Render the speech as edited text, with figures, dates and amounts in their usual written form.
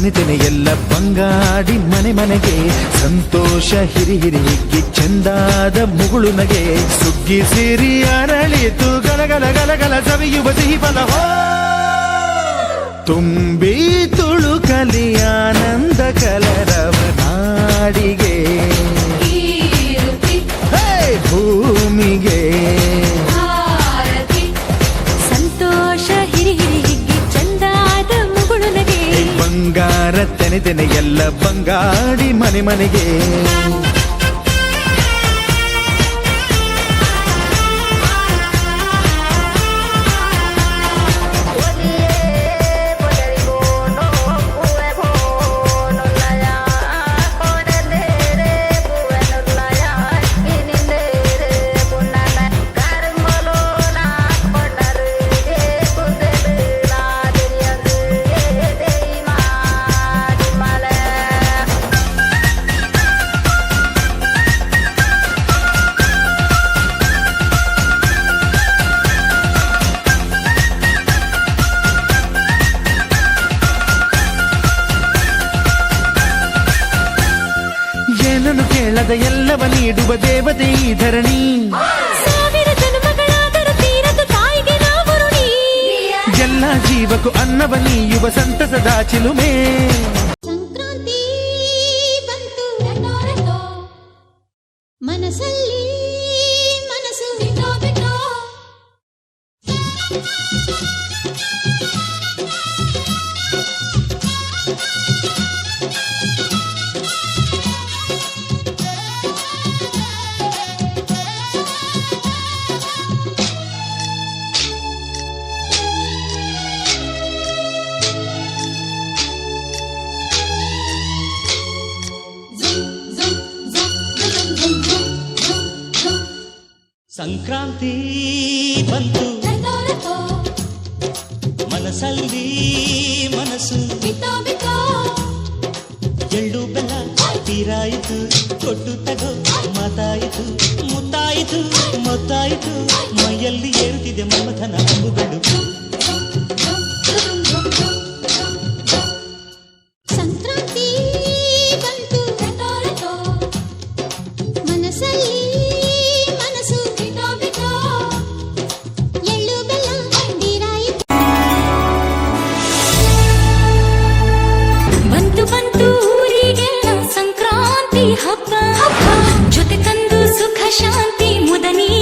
ತೆನೆ ಎಲ್ಲ ಬಂಗಾಡಿ ಮನೆ ಮನೆಗೆ ಸಂತೋಷ ಹಿರಿ ಹಿರಿ ಹಿಗ್ಗಿ ಚಂದಾದ ಮುಗುಳು ನಗೆ ಸುಗ್ಗಿ ಸೇರಿ ಅರಳಿತು ಗಲಗಲ ಗಲಗಲ ಸವಿಯುವ ಸಿಹಿ ಫಲ ತುಂಬಿ ತುಳುಕಲಿ ಆನಂದ ಕಲರವ ನಾಡಿಗೆ ಭೂಮಿಗೆ ಸಂತೋಷ ಹಿರಿ ಹಿರಿ ಹಿಗ್ಗಿ ಚಂದಾದ ಮುಗುಳು ನಗೆ ಬಂಗಾರ ತೆನೆ ಎಲ್ಲ ಬಂಗಾಡಿ ಮನೆ ಮನೆಗೆ ಏನನ್ನು ಕೇಳದ ಎಲ್ಲವ ನೀಡುವ ದೇವತೆ ಈ ಧರಣಿ ಸಾವಿರ ಜನ್ಮಗಳಾದರೂ ತೀರದ ತಾಯಿಗೆ ನಾವು ಋಣಿ ಎಲ್ಲ ಜೀವಕ್ಕೂ ಅನ್ನವ ನೀಯುವ ಸಂತಸದ ಚಿಲುಮೆ ಸಂಕ್ರಾಂತಿ ಬಂತು ಮನಸ್ಸಲ್ಲಿ ಮನಸ್ಸು ಬಿಟ್ಟೋ ಬಿಟ್ಟೋ ಸಂಕ್ರಾಂತಿ ಬಂತು ಮನಸ್ಸಲ್ಲಿ ಮನಸ್ಸು ಎಳ್ಳು ಬೆಲ್ಲ ತೀರಾಯಿತು ಕೊಟ್ಟು ತಗೋ ಮಾತಾಯಿತು ಮುತ್ತಾಯಿತು ಮೊತ್ತಾಯಿತು ಮೈಯಲ್ಲಿ ಏರುತ್ತಿದೆ ಮಮಥನ ಅಂಬುಗಳು ಸಂಕ್ರಾಂತಿ ಬಂತು ಮನಸ್ಸಲ್ಲಿ ಹಬ್ಬ ಜೊತೆ ತಂದು ಸುಖ ಶಾಂತಿ ಮುದ ನೀಡಿ